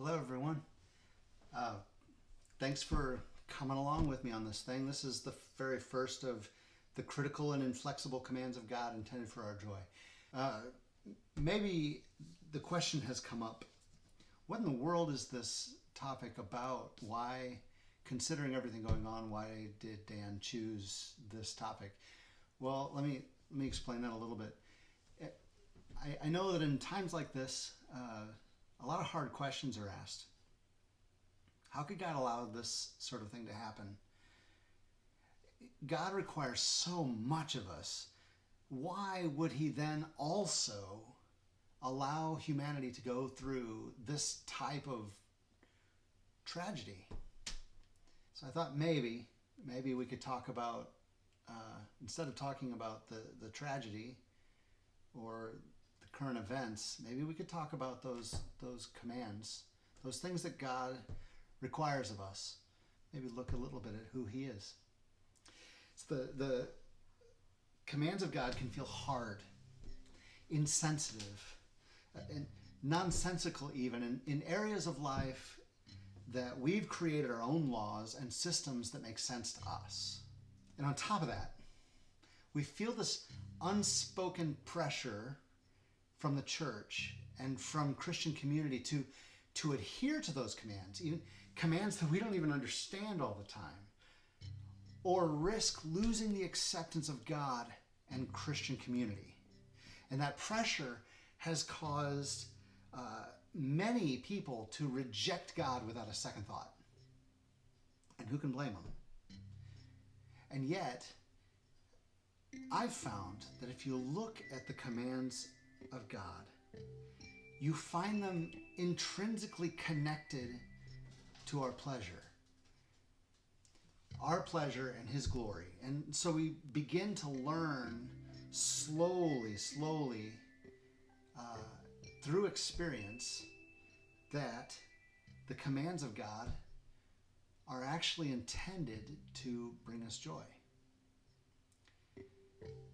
Hello, everyone. Uh, Thanks for coming along with me on this thing. This is the very first of the critical and inflexible commands of God intended for our joy. Uh, Maybe the question has come up, what in the world is this topic about? Why, considering everything going on, why did Dan choose this topic? Well, let me explain that a little bit. I know that in times like this, a lot of hard questions are asked. How could God allow this sort of thing to happen? God requires so much of us. Why would he then also allow humanity to go through this type of tragedy? So I thought maybe we could talk about, instead of talking about the tragedy or the current events, maybe we could talk about those commands, those things that God requires of us. Maybe look a little bit at who he is. It's the commands of God can feel hard, insensitive, and nonsensical even in areas of life that we've created our own laws and systems that make sense to us. And on top of that, we feel this unspoken pressure from the church and from Christian community to adhere to those commands, even commands that we don't even understand all the time, or risk losing the acceptance of God and Christian community. And that pressure has caused many people to reject God without a second thought. And who can blame them? And yet, I've found that if you look at the commands of God, you find them intrinsically connected to our pleasure and his glory. And so we begin to learn slowly, through experience, that the commands of God are actually intended to bring us joy.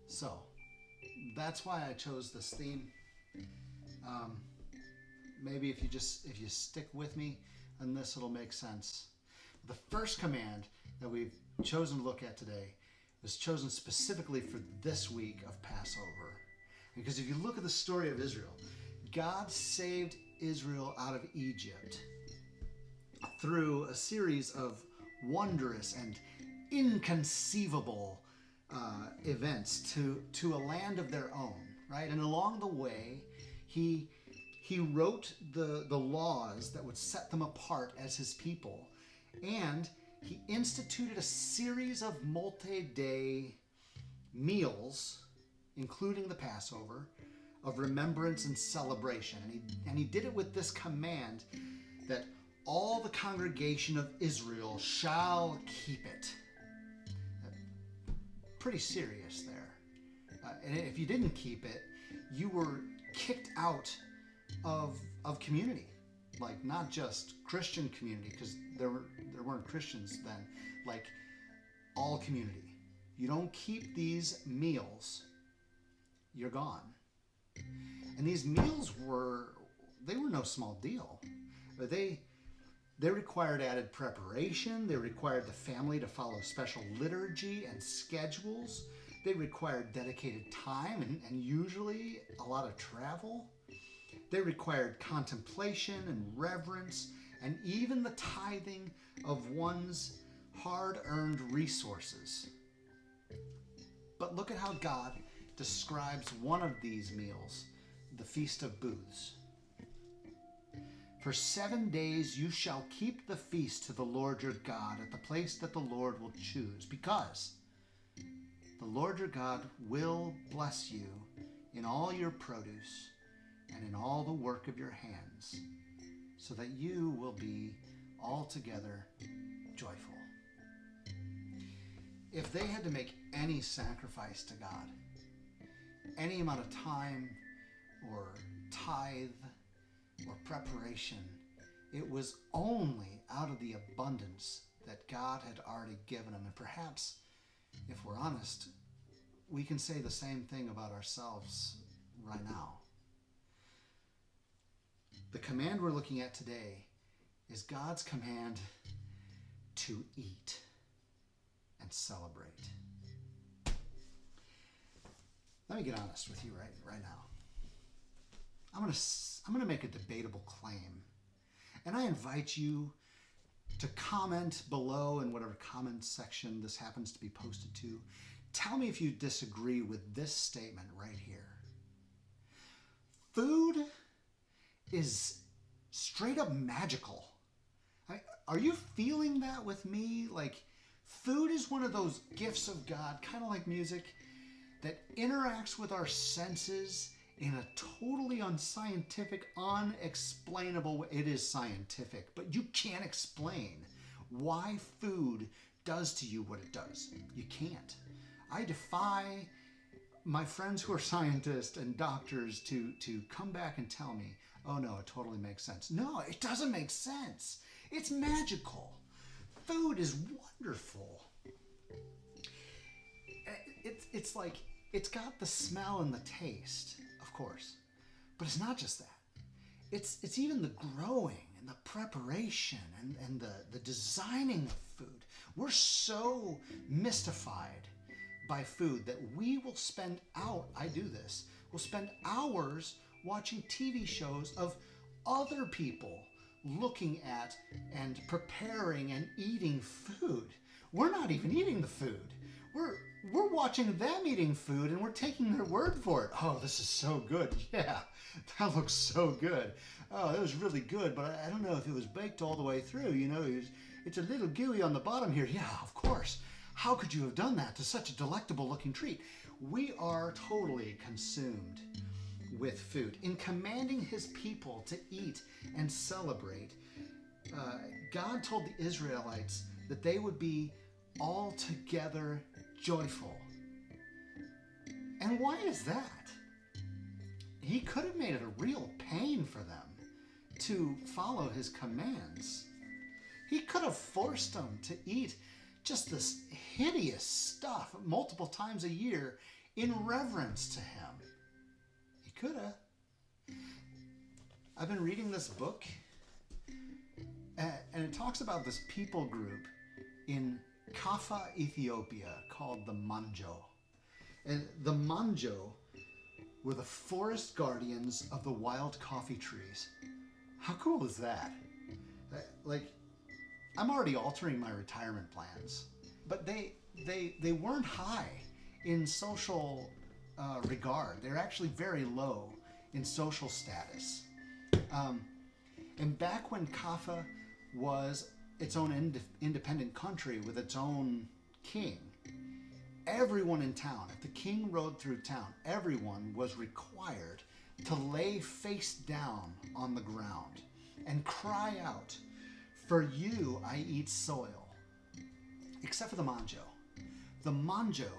So that's why I chose this theme. Maybe if you stick with me on this, it'll make sense. The first command that we've chosen to look at today was chosen specifically for this week of Passover. Because if you look at the story of Israel, God saved Israel out of Egypt through a series of wondrous and inconceivable events to a land of their own, right? And along the way, he wrote the laws that would set them apart as his people, and he instituted a series of multi-day meals, including the Passover, of remembrance and celebration. And he did it with this command that all the congregation of Israel shall keep it. Pretty serious there. And if you didn't keep it, you were kicked out of community. Like, not just Christian community, because there weren't Christians then. Like, all community. You don't keep these meals, you're gone. And these meals were no small deal. They required added preparation. They required the family to follow special liturgy and schedules. They required dedicated time and usually a lot of travel. They required contemplation and reverence and even the tithing of one's hard-earned resources. But look at how God describes one of these meals, the Feast of Booths. For 7 days you shall keep the feast to the Lord your God at the place that the Lord will choose, because the Lord your God will bless you in all your produce and in all the work of your hands, so that you will be altogether joyful. If they had to make any sacrifice to God, any amount of time or tithe or preparation, it was only out of the abundance that God had already given them. And perhaps, if we're honest, we can say the same thing about ourselves right now. The command we're looking at today is God's command to eat and celebrate. Let me get honest with you right now. I'm gonna make a debatable claim, and I invite you to comment below in whatever comment section this happens to be posted to. Tell me if you disagree with this statement right here. Food is straight up magical. Are you feeling that with me? Like, food is one of those gifts of God, kind of like music, that interacts with our senses in a totally unscientific, unexplainable way. It is scientific, but you can't explain why food does to you what it does. You can't. I defy my friends who are scientists and doctors to come back and tell me, oh no, it totally makes sense. No, it doesn't make sense. It's magical. Food is wonderful. It's like, it's got the smell and the taste, of course, but it's not just that. It's even the growing and the preparation and the designing of food. We're so mystified by food that we will spend we'll spend hours watching TV shows of other people looking at and preparing and eating food. We're not even eating the food. We're watching them eating food and we're taking their word for it. Oh, this is so good. Yeah, that looks so good. Oh, that was really good, but I don't know if it was baked all the way through. You know, it's a little gooey on the bottom here. Yeah, of course. How could you have done that to such a delectable looking treat? We are totally consumed with food. In commanding his people to eat and celebrate, God told the Israelites that they would be altogether joyful. And why is that? He could have made it a real pain for them to follow his commands. He could have forced them to eat just this hideous stuff multiple times a year in reverence to him. He could have. I've been reading this book, and it talks about this people group in Kaffa, Ethiopia, called the Manjo. And the Manjo were the forest guardians of the wild coffee trees. How cool is that? Like, I'm already altering my retirement plans, but they weren't high in social regard. They're actually very low in social status. And back when Kaffa was its own independent country with its own king, everyone in town, if the king rode through town, everyone was required to lay face down on the ground and cry out, "For you I eat soil." Except for the Manjo. The Manjo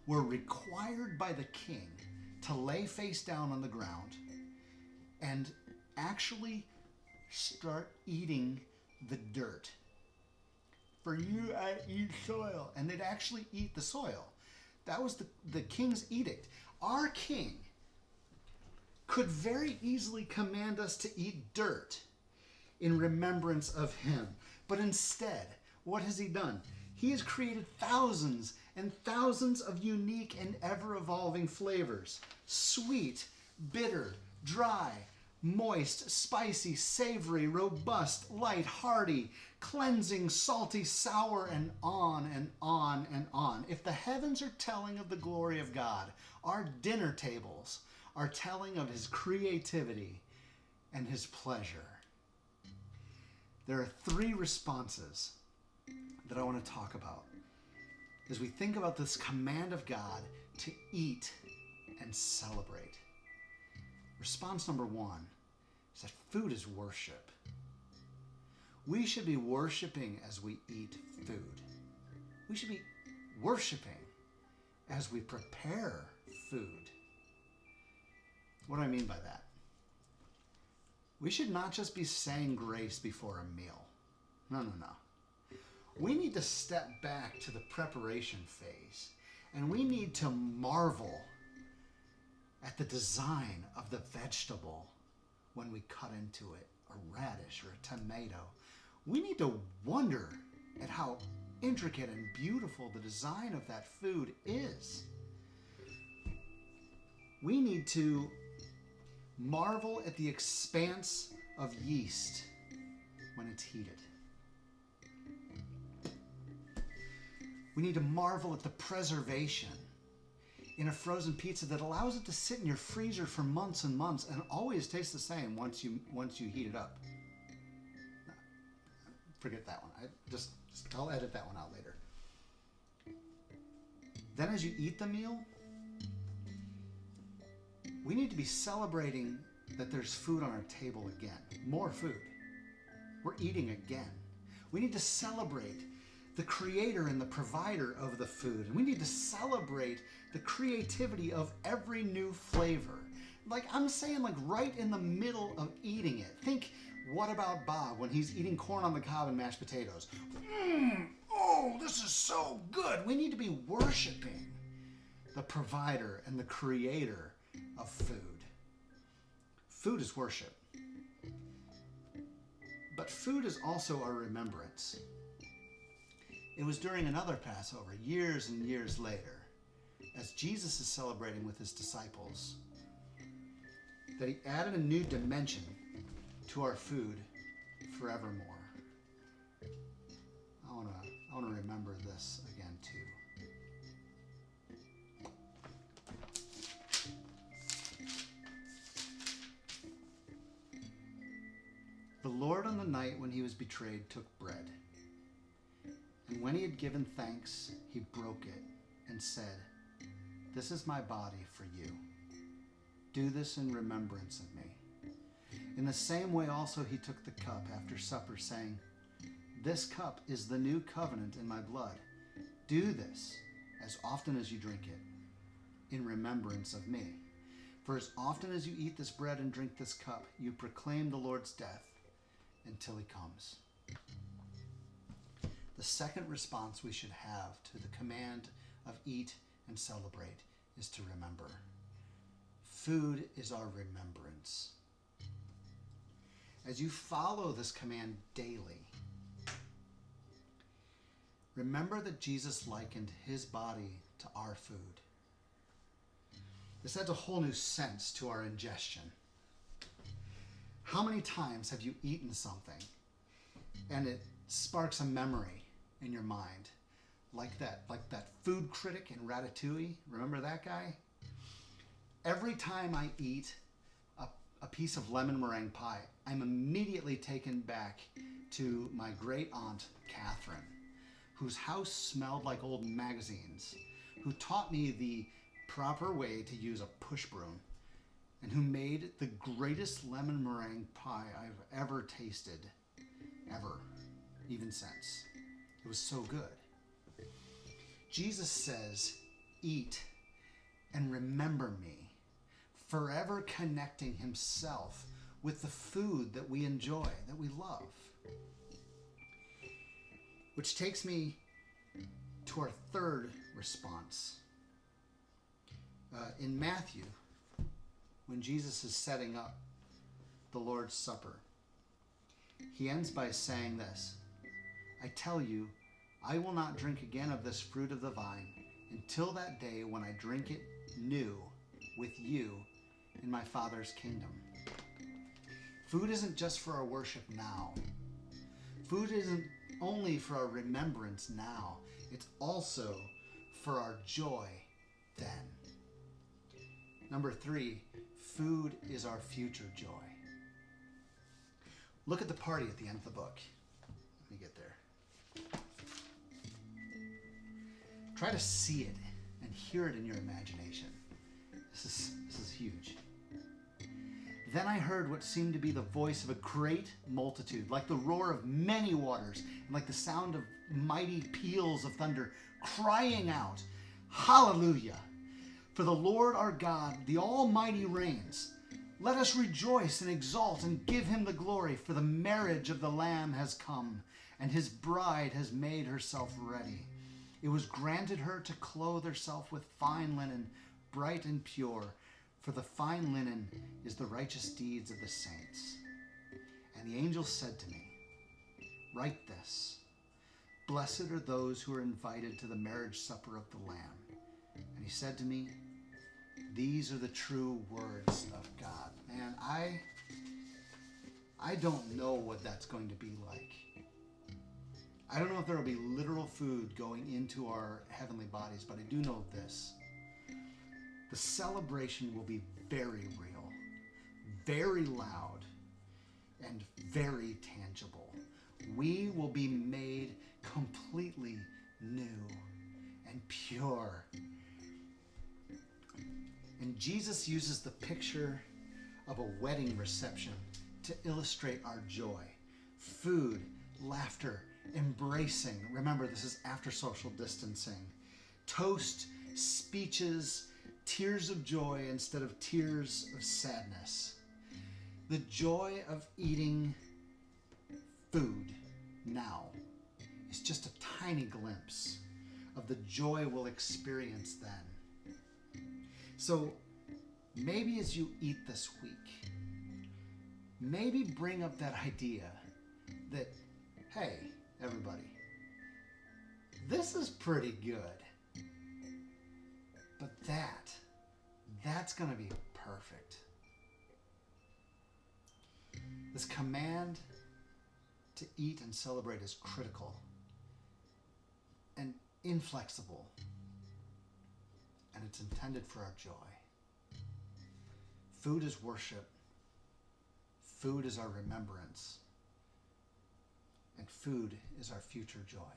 were required by the king to lay face down on the ground and actually start eating the dirt. "For you I eat soil." And they'd actually eat the soil. That was the king's edict. Our king could very easily command us to eat dirt in remembrance of him. But instead, what has he done? He has created thousands and thousands of unique and ever-evolving flavors. Sweet, bitter, dry, moist, spicy, savory, robust, light, hearty, cleansing, salty, sour, and on and on and on. If the heavens are telling of the glory of God, our dinner tables are telling of his creativity and his pleasure. There are 3 responses that I want to talk about as we think about this command of God to eat and celebrate. Response number 1 is that food is worship. We should be worshiping as we eat food. We should be worshiping as we prepare food. What do I mean by that? We should not just be saying grace before a meal. No. We need to step back to the preparation phase, and we need to marvel at the design of the vegetable when we cut into it, a radish or a tomato, we need to wonder at how intricate and beautiful the design of that food is. We need to marvel at the expanse of yeast when it's heated. We need to marvel at the preservation in a frozen pizza that allows it to sit in your freezer for months and months and always tastes the same once you heat it up. Forget that one. I'll edit that one out later. Then as you eat the meal, we need to be celebrating that there's food on our table again. More food. We're eating again. We need to celebrate the creator and the provider of the food. And we need to celebrate the creativity of every new flavor. Like I'm saying, like right in the middle of eating it. Think, what about Bob when he's eating corn on the cob and mashed potatoes? Oh, this is so good. We need to be worshiping the provider and the creator of food. Food is worship. But food is also our remembrance. It was during another Passover, years and years later, as Jesus is celebrating with his disciples, that he added a new dimension to our food forevermore. I want to remember this again too. The Lord on the night when he was betrayed took bread. And when he had given thanks, he broke it and said, "This is my body for you. Do this in remembrance of me." In the same way also he took the cup after supper, saying, "This cup is the new covenant in my blood. Do this as often as you drink it in remembrance of me. For as often as you eat this bread and drink this cup, you proclaim the Lord's death until he comes." The second response we should have to the command of eat and celebrate is to remember. Food is our remembrance. As you follow this command daily, remember that Jesus likened his body to our food. This adds a whole new sense to our ingestion. How many times have you eaten something and it sparks a memory in your mind? Like that food critic in Ratatouille. Remember that guy? Every time I eat a piece of lemon meringue pie, I'm immediately taken back to my great aunt, Catherine, whose house smelled like old magazines, who taught me the proper way to use a push broom, and who made the greatest lemon meringue pie I've ever tasted, ever, even since. It was so good. Jesus says, "Eat and remember me," forever connecting himself with the food that we enjoy, that we love. Which takes me to our third response. In Matthew, when Jesus is setting up the Lord's Supper, he ends by saying this, "I tell you, I will not drink again of this fruit of the vine until that day when I drink it new with you in my Father's kingdom." Food isn't just for our worship now. Food isn't only for our remembrance now. It's also for our joy then. Number 3, food is our future joy. Look at the party at the end of the book. Let me get there. Try to see it and hear it in your imagination. This is huge. Then I heard what seemed to be the voice of a great multitude, like the roar of many waters, and like the sound of mighty peals of thunder, crying out, "Hallelujah! For the Lord our God, the Almighty reigns. Let us rejoice and exult and give him the glory, for the marriage of the Lamb has come, and his bride has made herself ready. It was granted her to clothe herself with fine linen, bright and pure, for the fine linen is the righteous deeds of the saints." And the angel said to me, "Write this. Blessed are those who are invited to the marriage supper of the Lamb." And he said to me, "These are the true words of God." Man, I don't know what that's going to be like. I don't know if there will be literal food going into our heavenly bodies, but I do know this. The celebration will be very real, very loud, and very tangible. We will be made completely new and pure. And Jesus uses the picture of a wedding reception to illustrate our joy. Food, laughter, embracing. Remember, this is after social distancing. Toast, speeches, tears of joy instead of tears of sadness. The joy of eating food now is just a tiny glimpse of the joy we'll experience then. So maybe as you eat this week, maybe bring up that idea that, hey, everybody, this is pretty good. But that's going to be perfect. This command to eat and celebrate is critical and inflexible, and it's intended for our joy. Food is worship. Food is our remembrance. And food is our future joy.